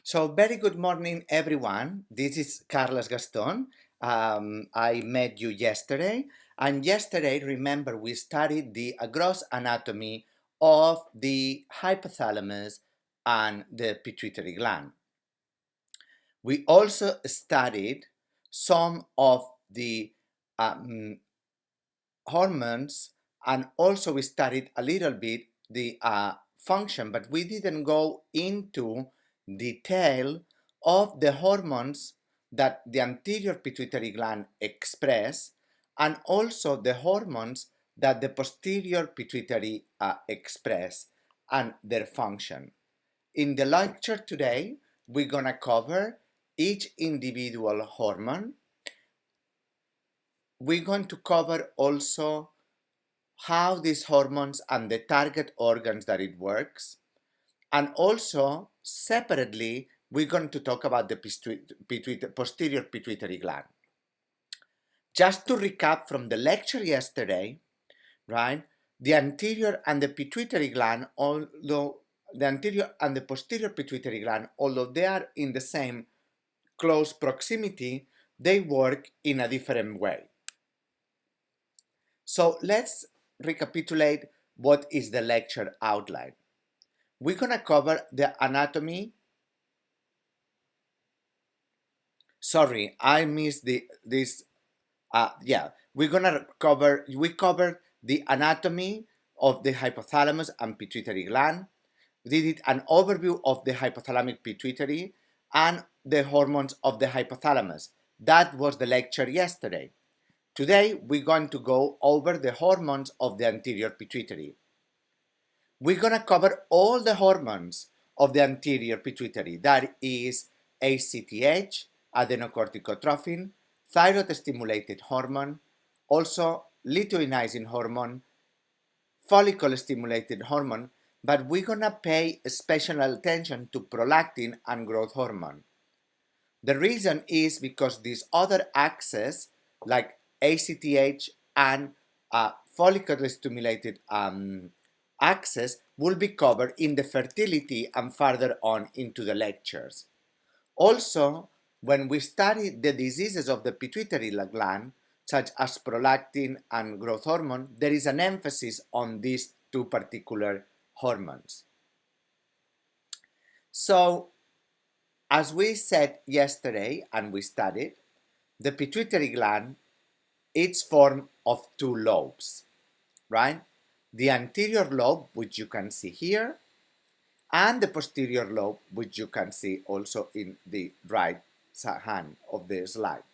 So, very good morning, everyone. This is Carlos Gaston. I met you yesterday, and yesterday, remember, we studied the gross anatomy of the hypothalamus and the pituitary gland. We also studied some of the um, hormones, and also we studied a little bit the function, but we didn't go into detail of the hormones that the anterior pituitary gland express, and also the hormones that the posterior pituitary express and their function. In the lecture today, we're gonna cover each individual hormone. We're going to cover also how these hormones and the target organs that it works. And also, separately, we're going to talk about the posterior pituitary gland. Just to recap from the lecture yesterday, right? The anterior and the pituitary gland, although the anterior and the posterior pituitary gland, although they are in the same close proximity, they work in a different way. So let's recapitulate what is the lecture outline. We're going to cover the anatomy. Sorry, I missed this. We covered the anatomy of the hypothalamus and pituitary gland. We did an overview of the hypothalamic pituitary and the hormones of the hypothalamus. That was the lecture yesterday. Today, we're going to go over the hormones of the anterior pituitary. We're going to cover all the hormones of the anterior pituitary. That is ACTH, adenocorticotrophin, thyroid-stimulated hormone, also luteinizing hormone, follicle-stimulated hormone, but we're going to pay special attention to prolactin and growth hormone. The reason is because these other axes, like ACTH and follicle-stimulated axis, will be covered in the fertility and further on into the lectures. Also, when we study the diseases of the pituitary gland, such as prolactin and growth hormone, there is an emphasis on these two particular hormones. So, as we said yesterday and we studied, the pituitary gland is formed of two lobes, right? The anterior lobe, which you can see here, and the posterior lobe, which you can see also in the right hand of the slide.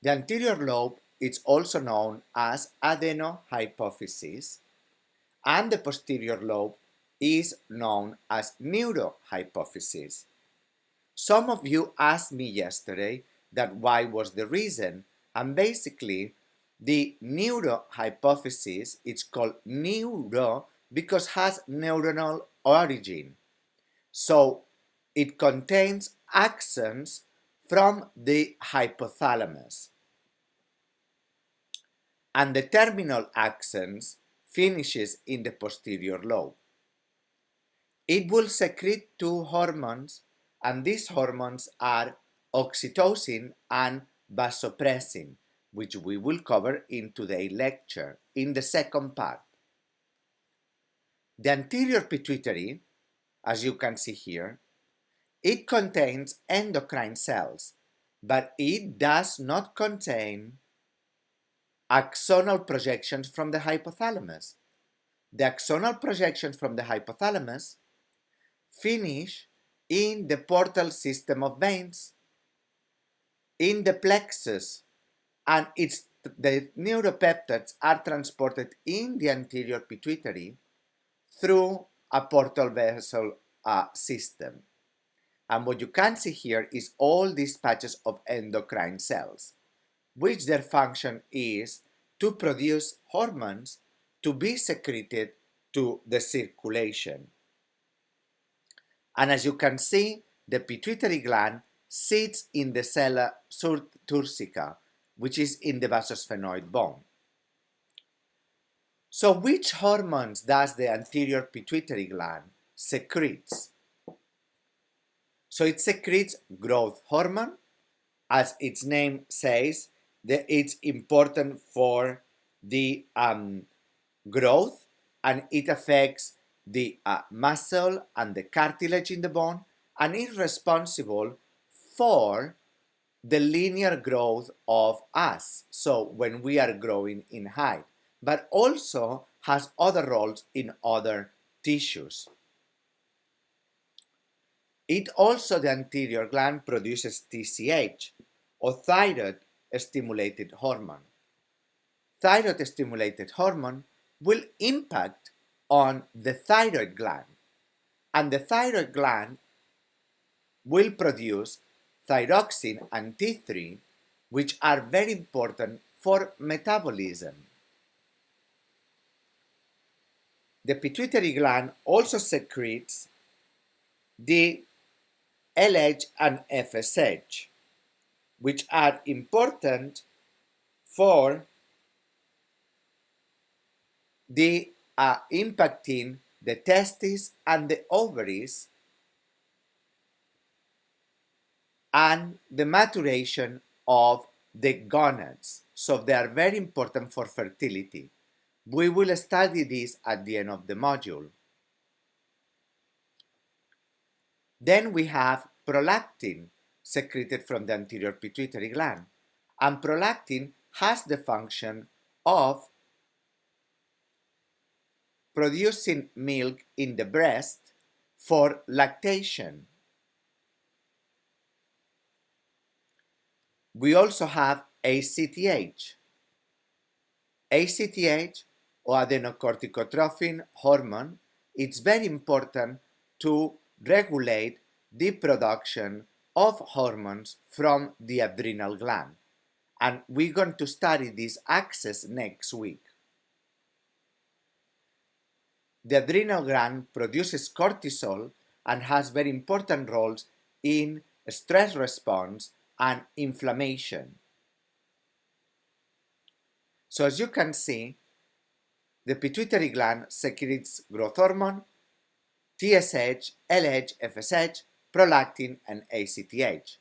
The anterior lobe is also known as adenohypophysis, and the posterior lobe is known as neurohypophysis. Some of you asked me yesterday that why was the reason, and basically the neurohypophysis, it's called neuro because has neuronal origin. So it contains axons from the hypothalamus. And the terminal axons finishes in the posterior lobe. It will secrete two hormones, and these hormones are oxytocin and vasopressin, which we will cover in today's lecture in the second part. The anterior pituitary, as you can see here, it contains endocrine cells, but it does not contain axonal projections from the hypothalamus. The axonal projections from the hypothalamus finish in the portal system of veins, in the plexus, and the neuropeptides are transported in the anterior pituitary through a portal vessel system. And what you can see here is all these patches of endocrine cells, which their function is to produce hormones to be secreted to the circulation. And as you can see, the pituitary gland sits in the sella turcica, which is in the vasosphenoid bone. So which hormones does the anterior pituitary gland secretes? So it secretes growth hormone. As its name says, that it's important for the growth, and it affects the muscle and the cartilage in the bone, and is responsible for the linear growth of us, so when we are growing in height, but also has other roles in other tissues. It also, the anterior gland, produces TSH, or thyroid stimulated hormone. Thyroid stimulated hormone will impact on the thyroid gland, and the thyroid gland will produce thyroxine and T3, which are very important for metabolism. The pituitary gland also secretes the LH and FSH, which are important for the impacting the testes and the ovaries and the maturation of the gonads. So they are very important for fertility. We will study this at the end of the module. Then we have prolactin secreted from the anterior pituitary gland. And prolactin has the function of producing milk in the breast for lactation. We also have ACTH. ACTH, or adenocorticotrophin hormone, it's very important to regulate the production of hormones from the adrenal gland. And we're going to study this axis next week. The adrenal gland produces cortisol and has very important roles in stress response and inflammation. So as you can see, the pituitary gland secretes growth hormone, TSH, LH, FSH, prolactin, and ACTH.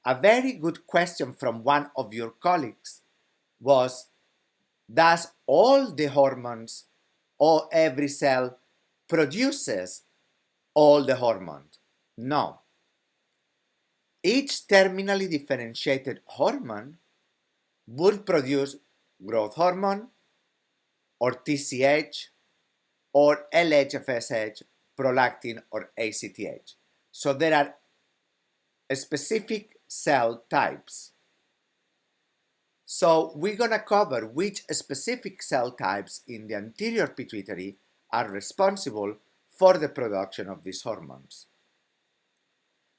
A very good question from one of your colleagues was, does all the hormones or every cell produces all the hormones? No. Each terminally differentiated hormone would produce growth hormone or TSH or LH-FSH, prolactin or ACTH. So there are specific cell types. So we're going to cover which specific cell types in the anterior pituitary are responsible for the production of these hormones.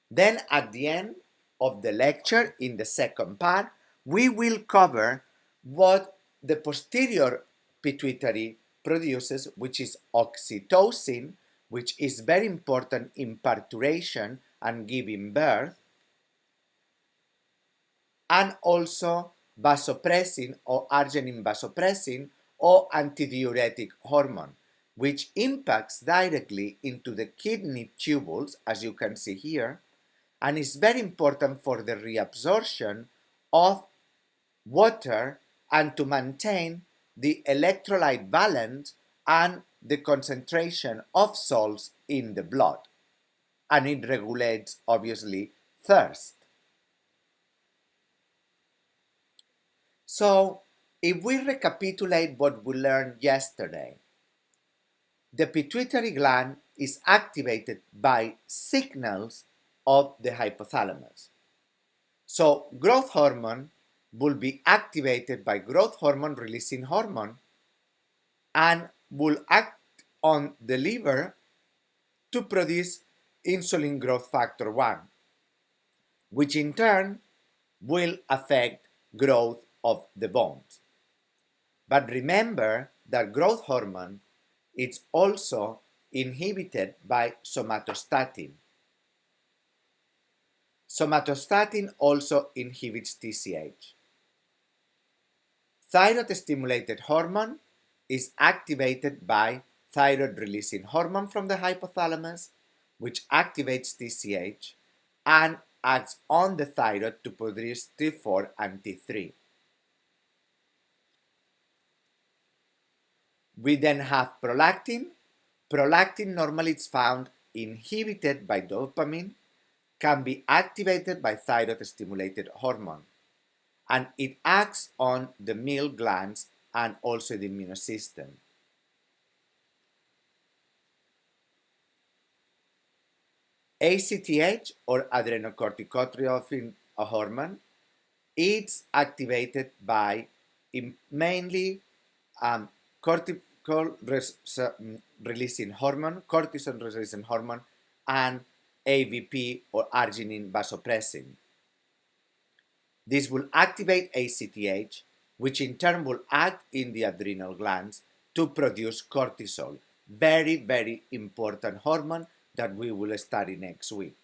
Then at the end of the lecture, in the second part, we will cover what the posterior pituitary produces, which is oxytocin, which is very important in parturition and giving birth, and also vasopressin or arginine vasopressin or antidiuretic hormone, which impacts directly into the kidney tubules, as you can see here, and is very important for the reabsorption of water and to maintain the electrolyte balance and the concentration of salts in the blood. And it regulates, obviously, thirst. So, if we recapitulate what we learned yesterday, the pituitary gland is activated by signals of the hypothalamus. So, growth hormone will be activated by growth hormone releasing hormone and will act on the liver to produce insulin growth factor 1, which in turn will affect growth of the bones. But remember that growth hormone is also inhibited by somatostatin. Somatostatin also inhibits TSH. Thyroid-stimulated hormone is activated by thyroid-releasing hormone from the hypothalamus, which activates TSH, and acts on the thyroid to produce T4 and T3. We then have prolactin. Prolactin normally is found inhibited by dopamine, can be activated by thyroid-stimulated hormone, and it acts on the male glands and also the immune system. ACTH, or adrenocorticotrophin hormone, it's activated by mainly cortisol releasing hormone, and AVP or arginine vasopressin. This will activate ACTH, which in turn will act in the adrenal glands to produce cortisol, very, very important hormone that we will study next week.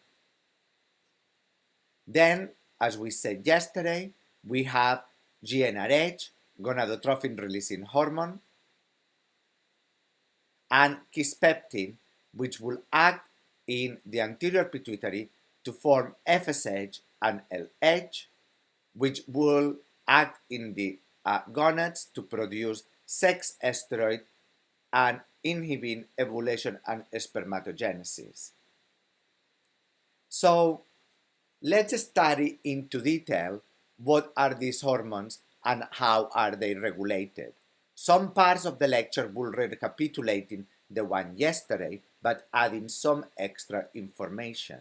Then, as we said yesterday, we have GnRH, gonadotrophin releasing hormone, and kisspeptin, which will act in the anterior pituitary to form FSH and LH, which will act in the gonads to produce sex steroid and inhibit ovulation and spermatogenesis. So let's study into detail what are these hormones and how are they regulated. Some parts of the lecture will recapitulating the one yesterday, but adding some extra information.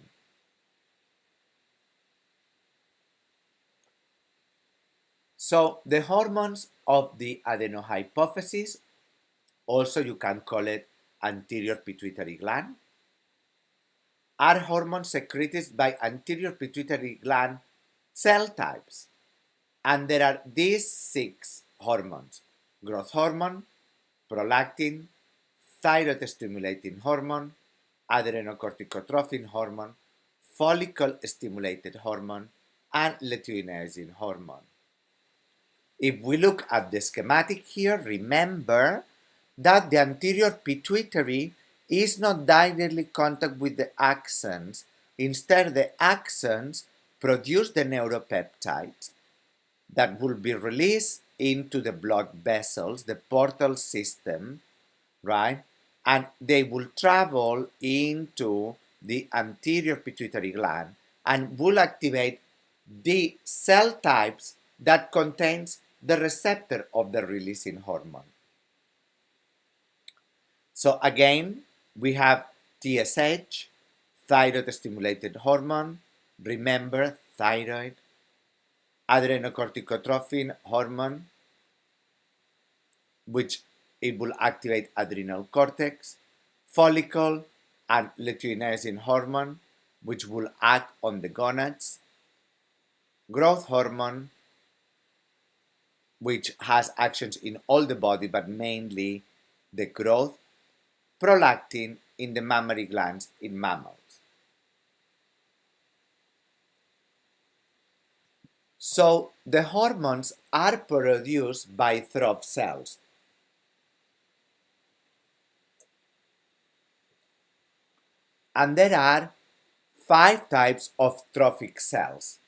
So the hormones of the adenohypophysis, also you can call it anterior pituitary gland, are hormones secreted by anterior pituitary gland cell types. And there are these 6 hormones: growth hormone, prolactin, thyroid stimulating hormone, adrenocorticotrophin hormone, follicle stimulated hormone, and luteinizing hormone. If we look at the schematic here, remember that the anterior pituitary is not directly contact with the axons. Instead, the axons produce the neuropeptides that will be released into the blood vessels, the portal system, right? And they will travel into the anterior pituitary gland and will activate the cell types that contains the receptor of the releasing hormone. So again, we have TSH, thyroid stimulated hormone, remember thyroid, adrenocorticotrophin hormone, which it will activate adrenal cortex, follicle and luteinizing hormone, which will act on the gonads, growth hormone, which has actions in all the body but mainly the growth, prolactin in the mammary glands in mammals. So the hormones are produced by Troph cells. And there are 5 types of trophic cells,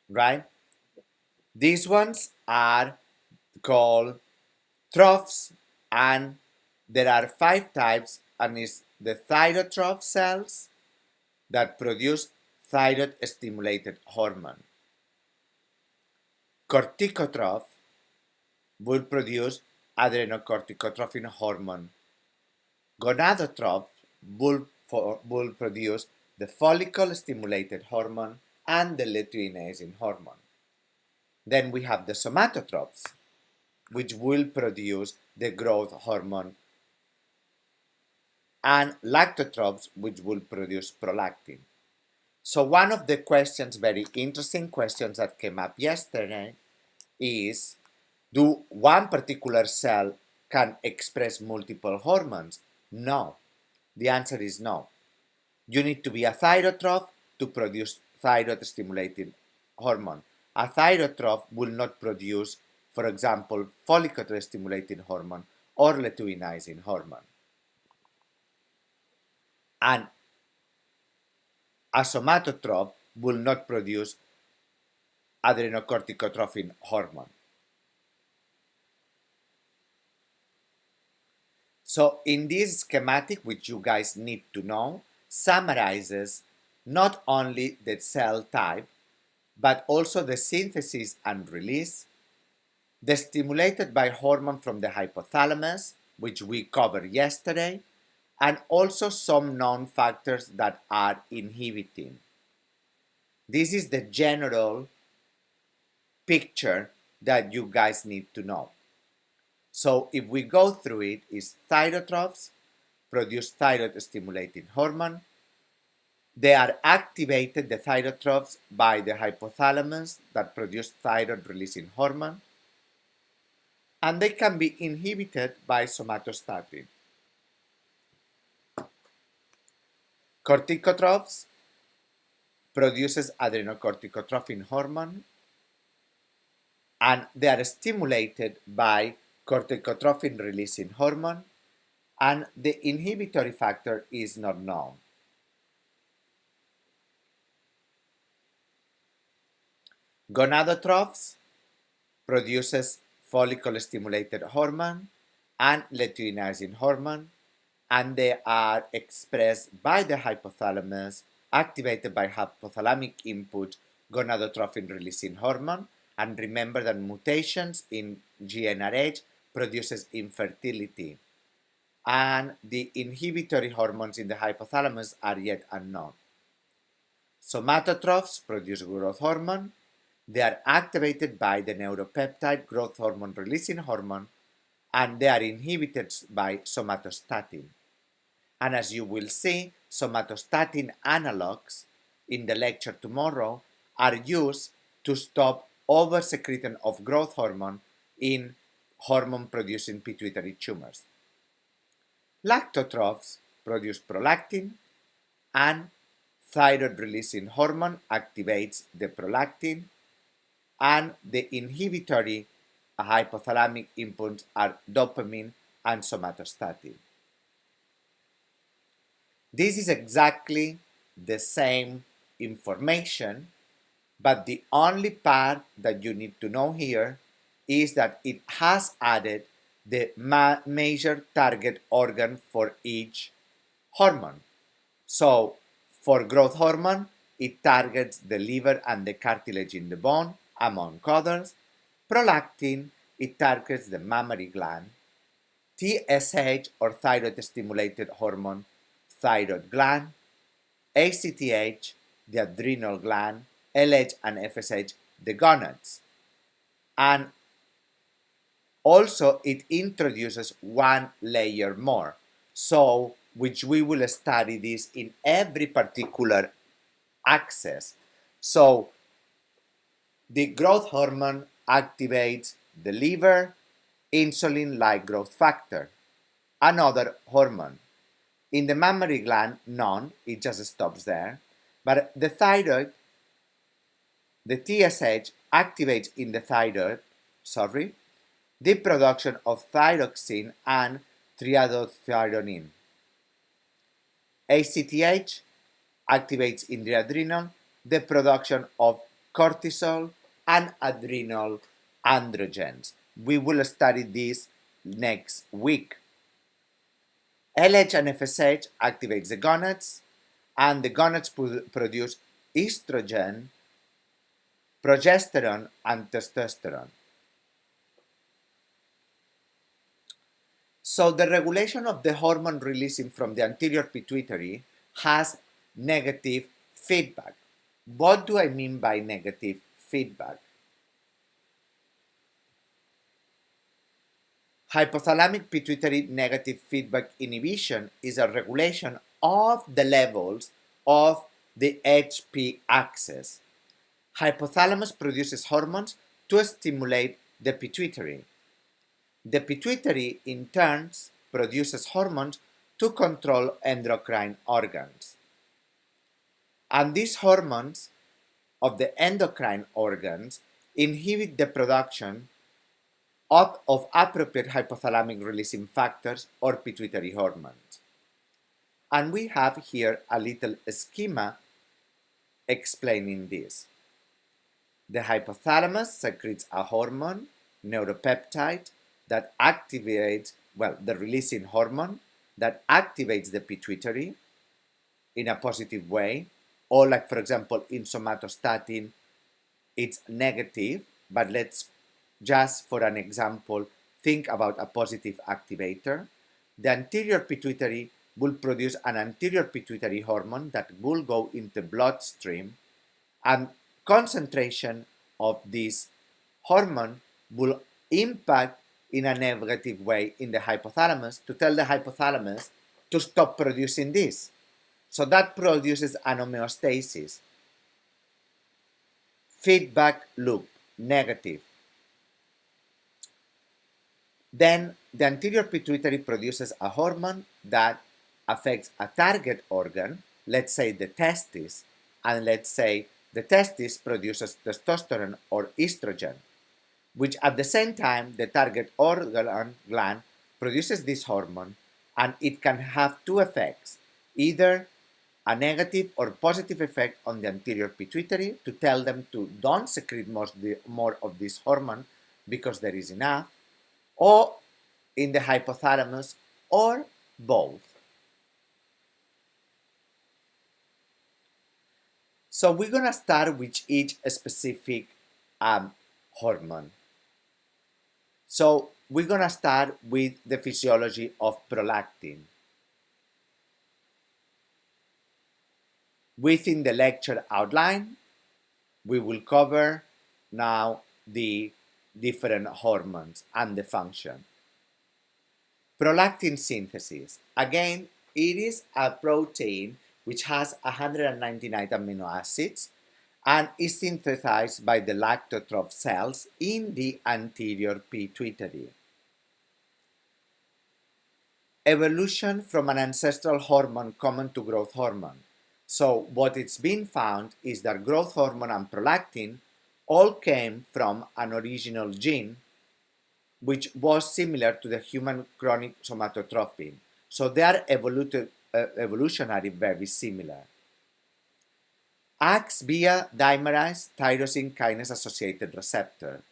right? These ones are called trophs, and there are 5 types, and it's the thyrotroph cells that produce thyroid stimulated hormone. Corticotroph will produce adrenocorticotrophin hormone. Gonadotroph will produce the follicle stimulated hormone and the luteinizing hormone. Then we have the somatotrophs, which will produce the growth hormone, and lactotrophs, which will produce prolactin. So one of the questions, very interesting questions that came up yesterday is, do one particular cell can express multiple hormones? No. The answer is no. You need to be a thyrotroph to produce thyroid stimulating hormone. A thyrotroph will not produce, for example, follicular stimulating hormone or luteinizing hormone. And a somatotroph will not produce adrenocorticotrophin hormone. So in this schematic, which you guys need to know, summarizes not only the cell type, but also the synthesis and release, the stimulated by hormone from the hypothalamus, which we covered yesterday, and also some known factors that are inhibiting. This is the general picture that you guys need to know. So if we go through it, is thyrotrophs produce thyroid stimulating hormone. They are activated, the thyrotrophs, by the hypothalamus that produce thyroid releasing hormone, and they can be inhibited by somatostatin. Corticotrophs produces adrenocorticotrophin hormone, and they are stimulated by corticotrophin releasing hormone, and the inhibitory factor is not known. Gonadotrophs produces follicle stimulated hormone and luteinizing hormone, and they are expressed by the hypothalamus, activated by hypothalamic input gonadotrophin releasing hormone. And remember that mutations in GnRH produces infertility, and the inhibitory hormones in the hypothalamus are yet unknown. Somatotrophs produce growth hormone. They are activated by the neuropeptide growth hormone releasing hormone, and they are inhibited by somatostatin. And as you will see, somatostatin analogs in the lecture tomorrow are used to stop oversecretion of growth hormone in hormone-producing pituitary tumors. Lactotrophs produce prolactin, and thyroid-releasing hormone activates the prolactin, and the inhibitory hypothalamic inputs are dopamine and somatostatin. This is exactly the same information, but the only part that you need to know here is that it has added the major target organ for each hormone. So for growth hormone, it targets the liver and the cartilage in the bone, among others. Prolactin, it targets the mammary gland. TSH, or thyroid stimulated hormone, thyroid gland. ACTH, the adrenal gland. LH and FSH, the gonads. And also it introduces one layer more, so which we will study this in every particular axis. So the growth hormone activates the liver, insulin-like growth factor, another hormone. In the mammary gland, none, it just stops there. But the thyroid, the TSH activates in the thyroid, the production of thyroxine and triiodothyronine. ACTH activates in the adrenal the production of cortisol and adrenal androgens. We will study this next week. LH and FSH activates the gonads, and the gonads produce estrogen, progesterone, and testosterone. So the regulation of the hormone releasing from the anterior pituitary has negative feedback. What do I mean by negative feedback? Hypothalamic pituitary negative feedback inhibition is a regulation of the levels of the HP axis. Hypothalamus produces hormones to stimulate the pituitary. The pituitary, in turn, produces hormones to control endocrine organs. And these hormones of the endocrine organs inhibit the production of appropriate hypothalamic releasing factors or pituitary hormones. And we have here a little schema explaining this. The hypothalamus secretes a hormone, neuropeptide, that activates, well, the releasing hormone that activates the pituitary in a positive way, or like for example in somatostatin, it's negative, but let's just for an example think about a positive activator. The anterior pituitary will produce an anterior pituitary hormone that will go into bloodstream, and concentration of this hormone will impact in a negative way in the hypothalamus to tell the hypothalamus to stop producing this. So that produces an homeostasis. Feedback loop, negative. Then the anterior pituitary produces a hormone that affects a target organ, let's say the testis, and let's say the testis produces testosterone or estrogen, which at the same time the target organ gland produces this hormone, and it can have two effects, either a negative or positive effect on the anterior pituitary to tell them to don't secrete more of this hormone because there is enough, or in the hypothalamus, or both. So we're going to start with each specific hormone. So we're going to start with the physiology of prolactin. Within the lecture outline, we will cover now the different hormones and the function. Prolactin synthesis. Again, it is a protein which has 199 amino acids and is synthesized by the lactotroph cells in the anterior pituitary. Evolution from an ancestral hormone common to growth hormone. So what it's been found is that growth hormone and prolactin all came from an original gene which was similar to the human chronic somatotropin. So they are evolutionary very similar. Acts via dimerized tyrosine kinase associated receptor.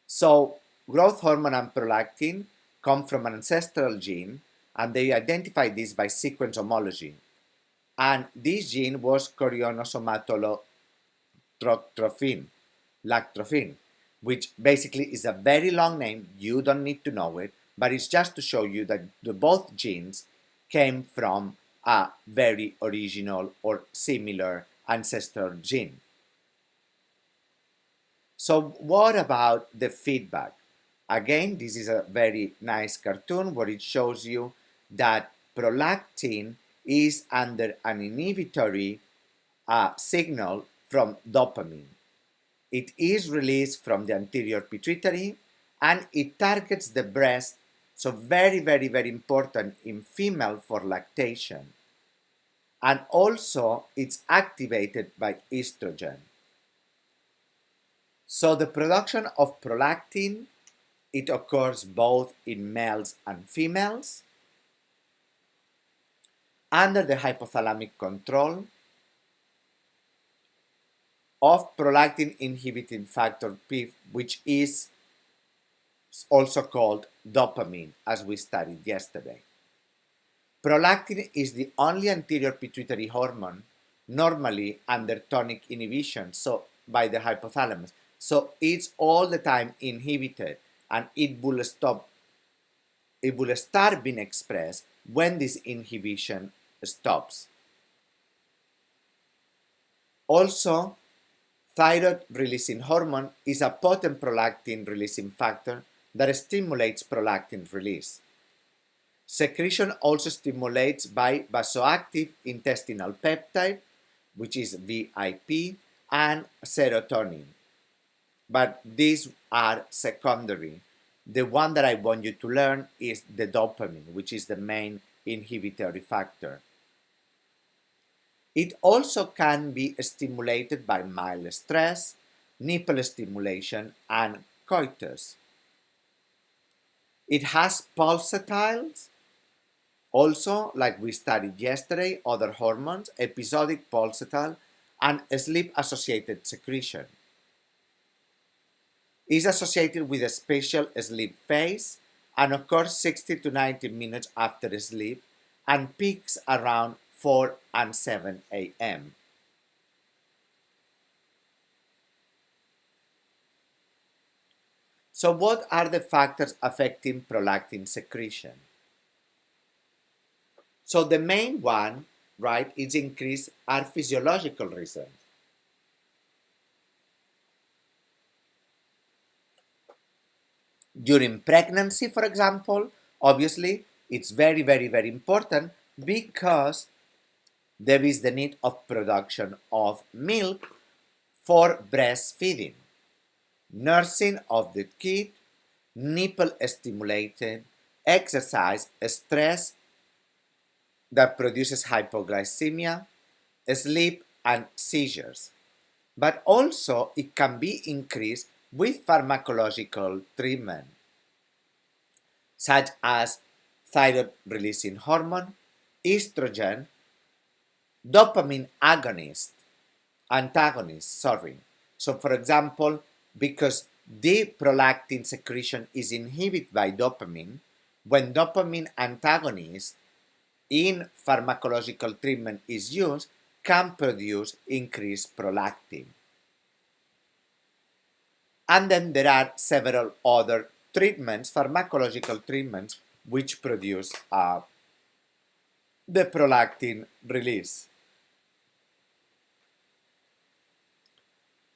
So growth hormone and prolactin come from an ancestral gene, and they identified this by sequence homology. And this gene was chorionosomatotrophin, lactrophin, which basically is a very long name. You don't need to know it, but it's just to show you that both genes came from a very original or similar ancestral gene. So what about the feedback? Again, this is a very nice cartoon where it shows you that prolactin is under an inhibitory signal from dopamine. It is released from the anterior pituitary and it targets the breast, so very, very, very important in female for lactation. And also it's activated by estrogen. So the production of prolactin, it occurs both in males and females under the hypothalamic control of prolactin inhibiting factor P, which is also called dopamine, as we studied yesterday. Prolactin is the only anterior pituitary hormone normally under tonic inhibition, so by the hypothalamus. So it's all the time inhibited, and it will start being expressed when this inhibition stops. Also, thyroid releasing hormone is a potent prolactin releasing factor that stimulates prolactin release. Secretion also stimulates by vasoactive intestinal peptide, which is VIP, and serotonin. But these are secondary. The one that I want you to learn is the dopamine, which is the main inhibitory factor. It also can be stimulated by mild stress, nipple stimulation, and coitus. It has pulsatiles Also, like we studied yesterday, other hormones, episodic pulsatile, and sleep-associated secretion. Is associated with a special sleep phase and occurs 60 to 90 minutes after sleep and peaks around 4 and 7 a.m. So what are the factors affecting prolactin secretion? So the main one, right, is increased are physiological reasons. During pregnancy, for example, obviously it's very important because there is the need of production of milk for breastfeeding, nursing of the kid, nipple stimulated, exercise, stress that produces hypoglycemia, sleep, and seizures. But also it can be increased with pharmacological treatment, such as thyroid releasing hormone, estrogen, dopamine antagonist. So for example, because the prolactin secretion is inhibited by dopamine, when dopamine antagonist in pharmacological treatment is used, can produce increased prolactin. And then there are several other treatments, pharmacological treatments, which produce the prolactin release.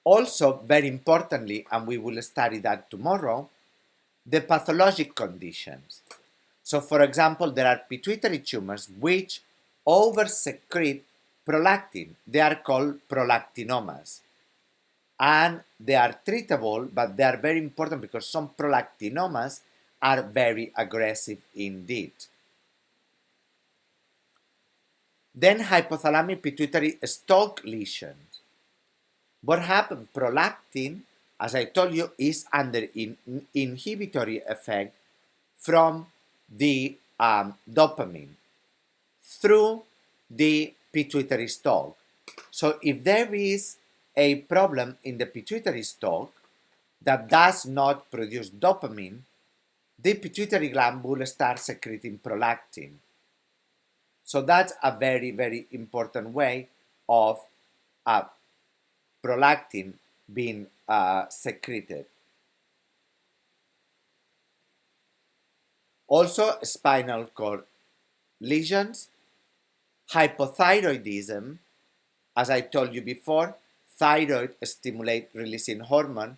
Also, very importantly, and we will study that tomorrow, the pathologic conditions. So, for example, there are pituitary tumors which oversecrete prolactin. They are called prolactinomas. And they are treatable, but they are very important because some prolactinomas are very aggressive indeed. Then hypothalamic pituitary stalk lesions. What happens? Prolactin, as I told you, is under inhibitory effect from the dopamine through the pituitary stalk. So if there is a problem in the pituitary stalk that does not produce dopamine, the pituitary gland will start secreting prolactin. So that's a very important way of prolactin being secreted. Also, spinal cord lesions, hypothyroidism, as I told you before, thyroid stimulates releasing hormone.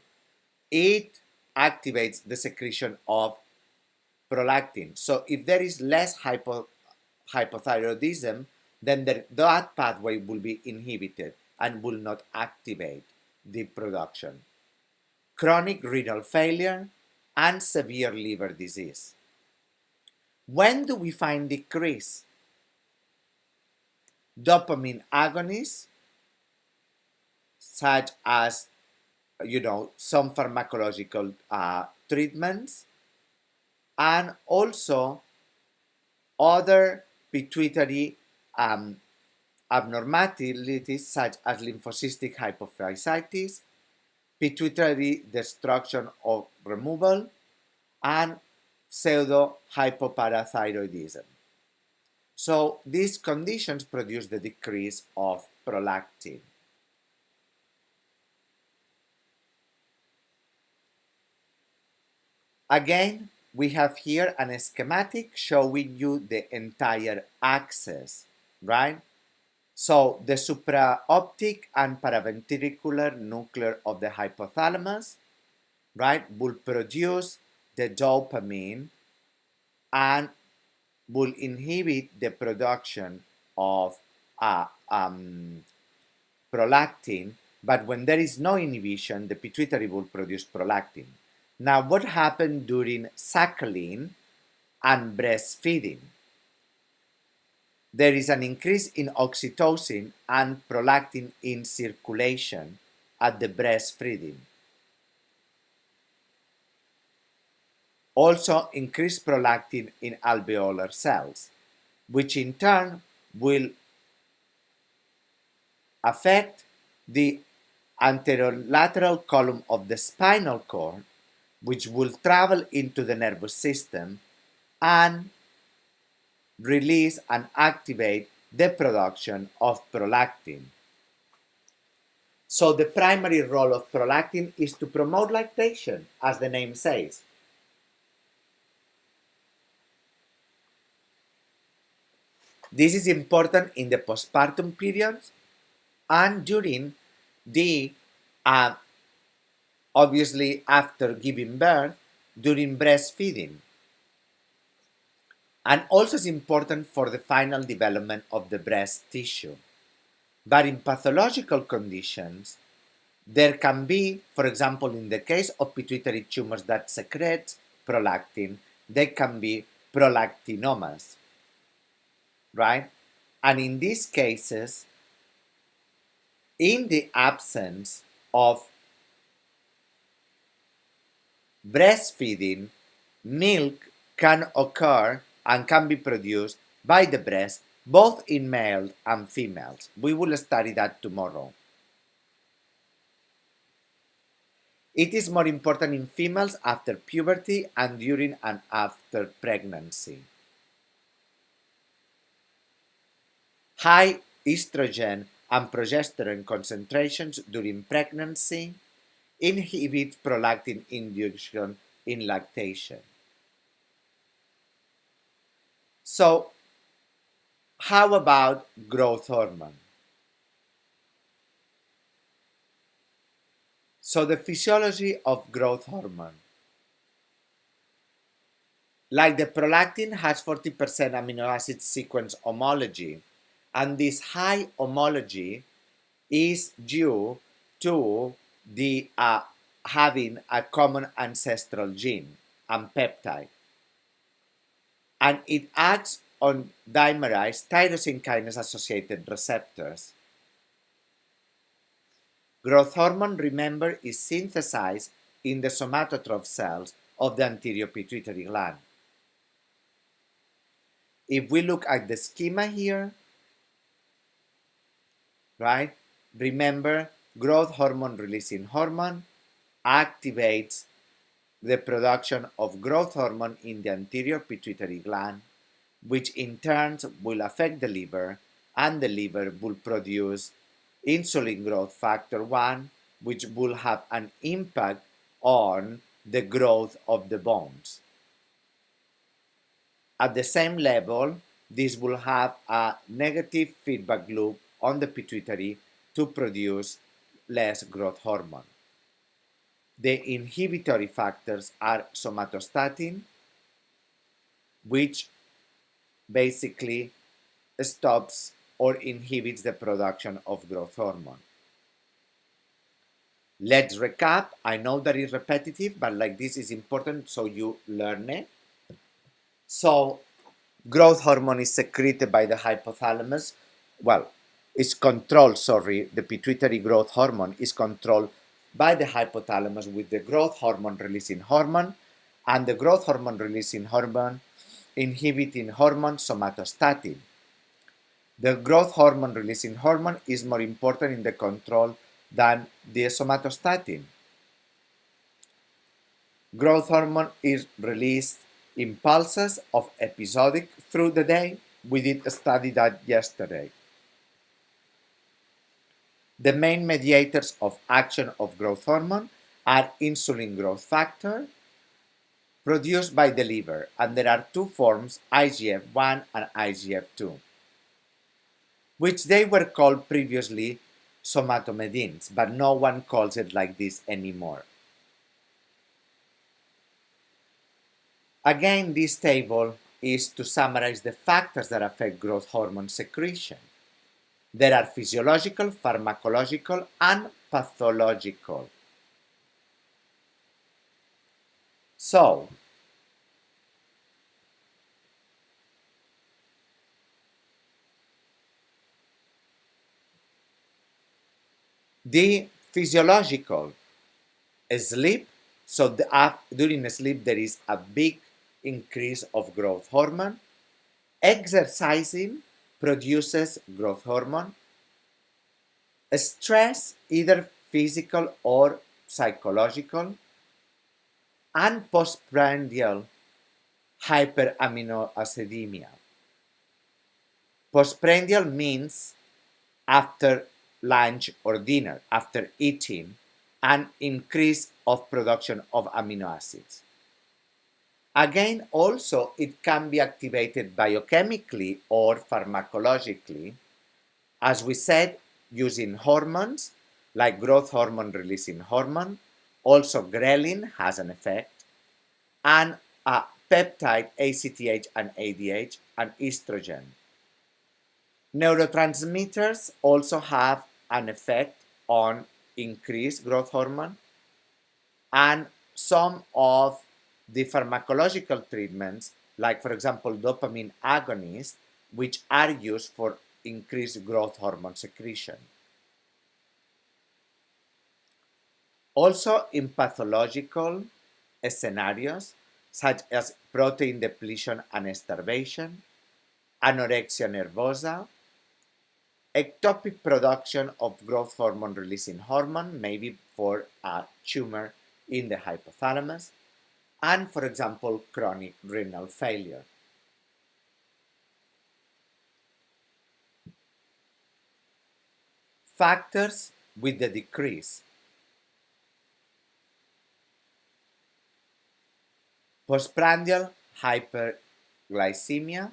It activates the secretion of prolactin. So if there is less hypothyroidism, then that pathway will be inhibited and will not activate the production. Chronic renal failure and severe liver disease. When do we find decrease? Dopamine agonists, such as some pharmacological treatments, and also other pituitary abnormalities such as lymphocystic hypophysitis, pituitary destruction or removal, and pseudo hypoparathyroidism. So these conditions produce the decrease of prolactin. Again, we have here an schematic showing you the entire axis, right? So the supraoptic and paraventricular nucleus of the hypothalamus, right, will produce the dopamine and will inhibit the production of prolactin, but when there is no inhibition, the pituitary will produce prolactin. Now, what happened during suckling and breastfeeding? There is an increase in oxytocin and prolactin in circulation at the breastfeeding. Also, increased prolactin in alveolar cells. which in turn will affect the anterolateral column of the spinal cord, which will travel into the nervous system and release and activate the production of prolactin. So the primary role of prolactin is to promote lactation, as the name says. This is important in the postpartum periods and during the, obviously after giving birth, during breastfeeding. And also is important for the final development of the breast tissue. But in pathological conditions, there can be, for example, in the case of pituitary tumors that secrete prolactin, there can be prolactinomas, right? And in these cases, in the absence of breastfeeding, milk can occur and can be produced by the breast both in males and females. We will study that tomorrow. It is more important in females after puberty and during and after pregnancy. High estrogen and progesterone concentrations during pregnancy inhibit prolactin induction in lactation. So, how about growth hormone? So, the physiology of growth hormone. Like the prolactin has 40% amino acid sequence homology, and this high homology is due to the having a common ancestral gene and peptide. And it acts on dimerized tyrosine kinase associated receptors. Growth hormone, remember, is synthesized in the somatotroph cells of the anterior pituitary gland. If we look at the schema here, right, remember, growth hormone releasing hormone activates the production of growth hormone in the anterior pituitary gland, which in turn will affect the liver, and the liver will produce insulin growth factor 1, which will have an impact on the growth of the bones. At the same level, this will have a negative feedback loop on the pituitary to produce less growth hormone. The inhibitory factors are somatostatin, which basically stops or inhibits the production of growth hormone. Let's recap. I know that it's repetitive, but like this is important so you learn it. So, growth hormone is secreted by the hypothalamus. Well, it's controlled, the pituitary growth hormone is controlled by the hypothalamus with the growth hormone releasing hormone, and the growth hormone releasing hormone inhibiting hormone somatostatin. The growth hormone releasing hormone is more important in the control than the somatostatin. Growth hormone is released in pulses of episodic through the day. We did study that yesterday. The main mediators of action of growth hormone are insulin growth factor produced by the liver, and there are two forms, IGF-1 and IGF-2, which they were called previously somatomedins, but no one calls it like this anymore. Again, this table is to summarize the factors that affect growth hormone secretion. There are physiological, pharmacological, and pathological. So, the physiological sleep, during sleep there is a big increase of growth hormone. Exercising produces growth hormone. Stress, either physical or psychological, and postprandial hyperaminoacidemia. Postprandial means after lunch or dinner, after eating, an increase of production of amino acids. Again, also, it can be activated biochemically or pharmacologically, as we said, using hormones like growth hormone releasing hormone. Also, ghrelin has an effect, and peptide ACTH and ADH and estrogen. Neurotransmitters also have an effect on increased growth hormone, and some of the pharmacological treatments, like for example dopamine agonists, which are used for increased growth hormone secretion. Also in pathological scenarios, such as protein depletion and starvation, anorexia nervosa, ectopic production of growth hormone releasing hormone, maybe for a tumor in the hypothalamus, and for example, chronic renal failure. Factors with the decrease: postprandial hyperglycemia,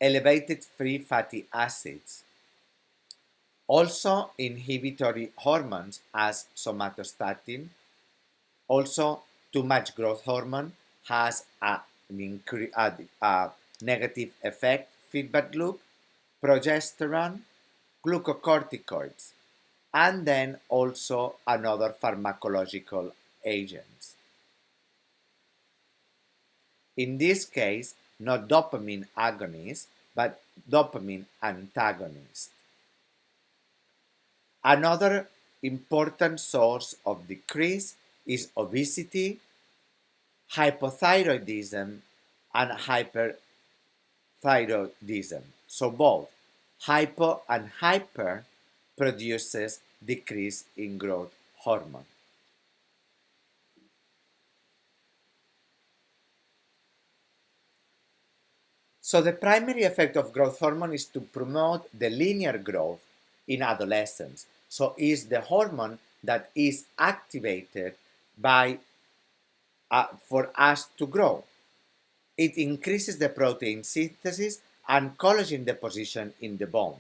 elevated free fatty acids, also inhibitory hormones as somatostatin. Also, too much growth hormone has a negative effect feedback loop, progesterone, glucocorticoids, and then also another pharmacological agents. In this case, not dopamine agonist, but dopamine antagonist. Another important source of decrease is obesity, hypothyroidism, and hyperthyroidism. So both hypo and hyper produces decrease in growth hormone. So the primary effect of growth hormone is to promote the linear growth in adolescence. So is the hormone that is activated by for us to grow. It increases the protein synthesis and collagen deposition in the bone.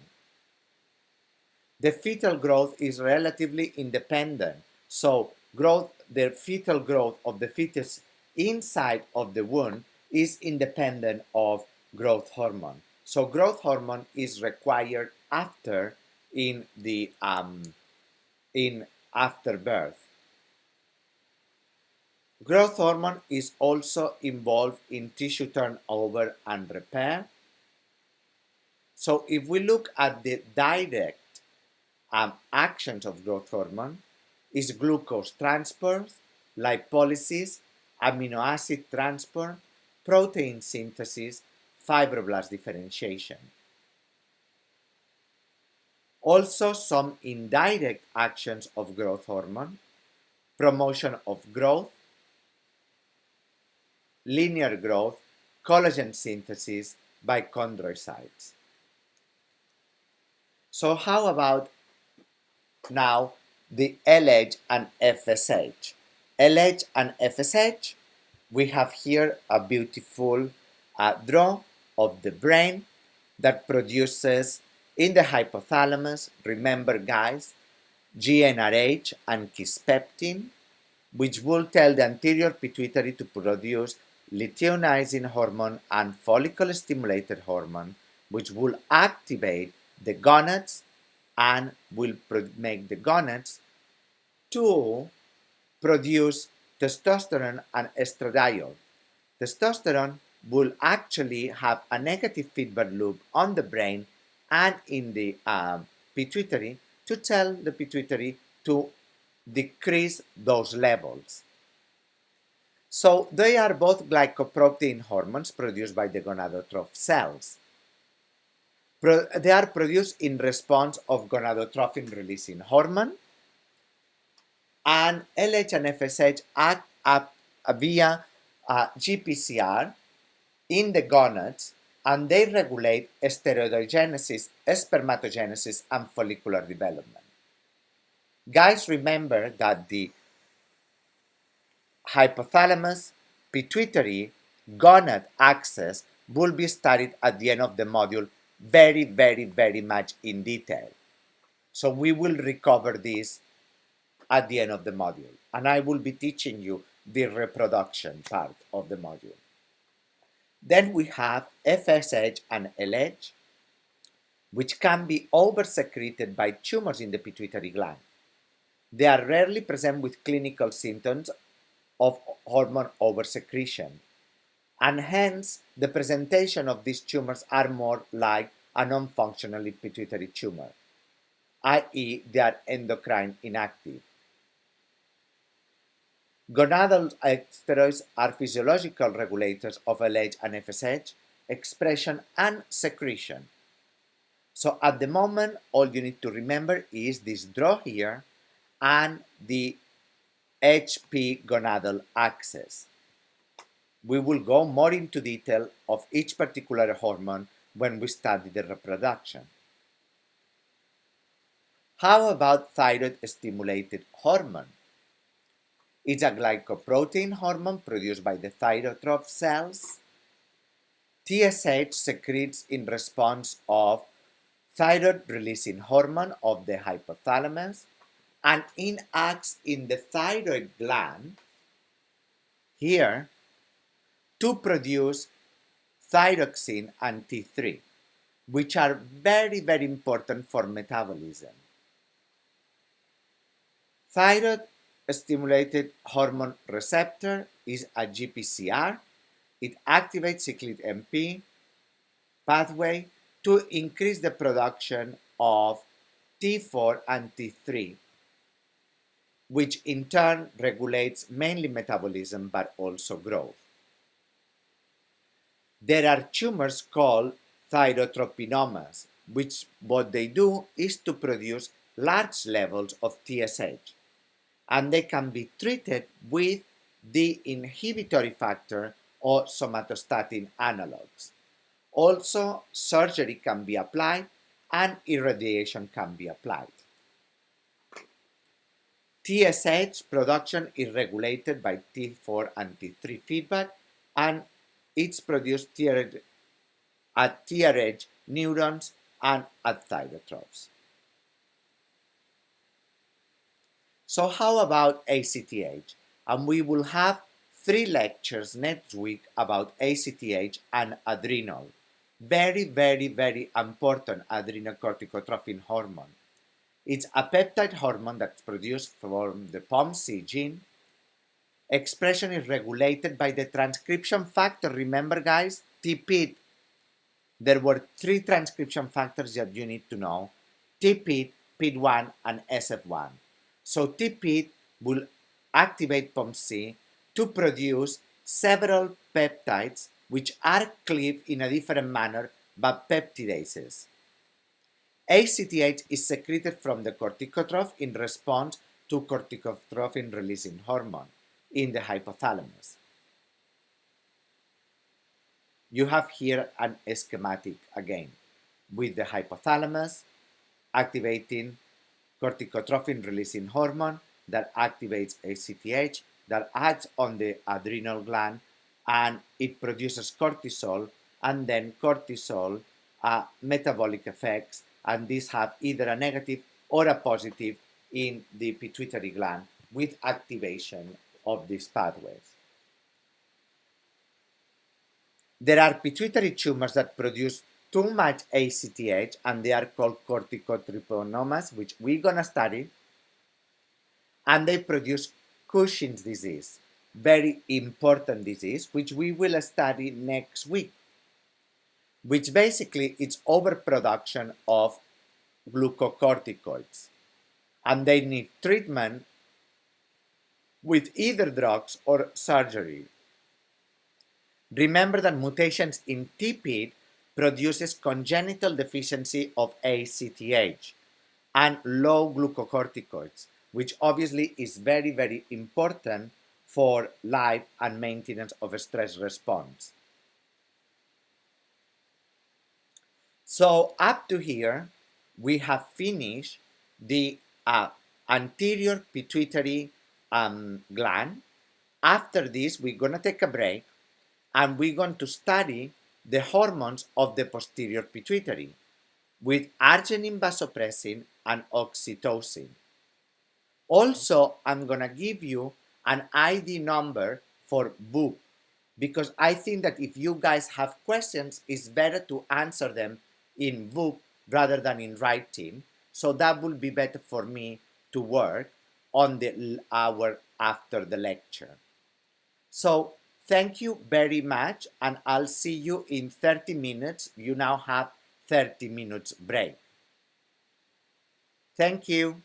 The fetal growth is relatively independent. So the fetal growth of the fetus inside of the womb is independent of growth hormone. So growth hormone is required after after birth. Growth hormone is also involved in tissue turnover and repair. So if we look at the direct actions of growth hormone, is glucose transport, lipolysis, amino acid transport, protein synthesis, fibroblast differentiation. Also some indirect actions of growth hormone: promotion of growth, linear growth, collagen synthesis by chondrocytes. So how about now the LH and FSH? LH and FSH, we have here a beautiful draw of the brain that produces in the hypothalamus, remember guys, GnRH and kisspeptin, which will tell the anterior pituitary to produce luteinizing hormone and follicle stimulated hormone, which will activate the gonads and will make the gonads to produce testosterone and estradiol. Testosterone will actually have a negative feedback loop on the brain and in the pituitary to tell the pituitary to decrease those levels. So they are both glycoprotein hormones produced by the gonadotroph cells. They are produced in response of gonadotrophin releasing hormone, and LH and FSH act up via GPCR in the gonads, and they regulate steroidogenesis, spermatogenesis, and follicular development. Guys, remember that the hypothalamus, pituitary, gonad axis will be studied at the end of the module very much in detail. So we will recover this at the end of the module, and I will be teaching you the reproduction part of the module. Then we have FSH and LH, which can be oversecreted by tumors in the pituitary gland. They are rarely present with clinical symptoms of hormone oversecretion, and hence the presentation of these tumors are more like a non-functional pituitary tumor, i.e. they are endocrine inactive. Gonadal steroids are physiological regulators of LH and FSH expression and secretion. So at the moment, all you need to remember is this draw here and the HP gonadal axis. We will go more into detail of each particular hormone when we study the reproduction. How about thyroid-stimulated hormone? It's a glycoprotein hormone produced by the thyrotroph cells. TSH secretes in response of thyroid-releasing hormone of the hypothalamus and enacts in the thyroid gland here to produce thyroxine and T3, which are very important for metabolism. Thyroid-stimulated hormone receptor is a GPCR. It activates cyclic MP pathway to increase the production of T4 and T3, which in turn regulates mainly metabolism but also growth. There are tumors called Thyrotropinomas, which what they do is to produce large levels of TSH, and they can be treated with the inhibitory factor or somatostatin analogs. Also, surgery can be applied and irradiation can be applied. TSH production is regulated by T4 and T3 feedback, and it's produced at TRH neurons and at thyrotrophs. So how about ACTH? And we will have 3 lectures next week about ACTH and adrenal. Very important adrenocorticotrophin hormone. It's a peptide hormone that's produced from the POMC gene. Expression is regulated by the transcription factor. Remember, guys, TPID. There were 3 transcription factors that you need to know: TPID, PID1, and SF1. So TPID will activate POMC to produce several peptides which are cleaved in a different manner by peptidases. ACTH is secreted from the corticotroph in response to corticotrophin releasing hormone in the hypothalamus. You have here an schematic again with the hypothalamus activating corticotrophin releasing hormone that activates ACTH, that acts on the adrenal gland, and it produces cortisol, and then cortisol metabolic effects, and these have either a negative or a positive in the pituitary gland with activation of these pathways. There are pituitary tumors that produce too much ACTH, and they are called Corticotropinomas, which we're gonna study, and they produce Cushing's disease, very important disease, which we will study next week, which basically is overproduction of glucocorticoids, and they need treatment with either drugs or surgery. Remember that mutations in TPID produces congenital deficiency of ACTH and low glucocorticoids, which obviously is very, very important for life and maintenance of a stress response. So up to here, we have finished the anterior pituitary gland. After this, we're going to take a break and we're going to study the hormones of the posterior pituitary with arginine vasopressin and oxytocin. Also, I'm going to give you an ID number for book because I think that if you guys have questions, it's better to answer them in book rather than in writing. So that will be better for me to work on the hour after the lecture. So thank you very much, and I'll see you in 30 minutes. You now have 30 minutes break. Thank you.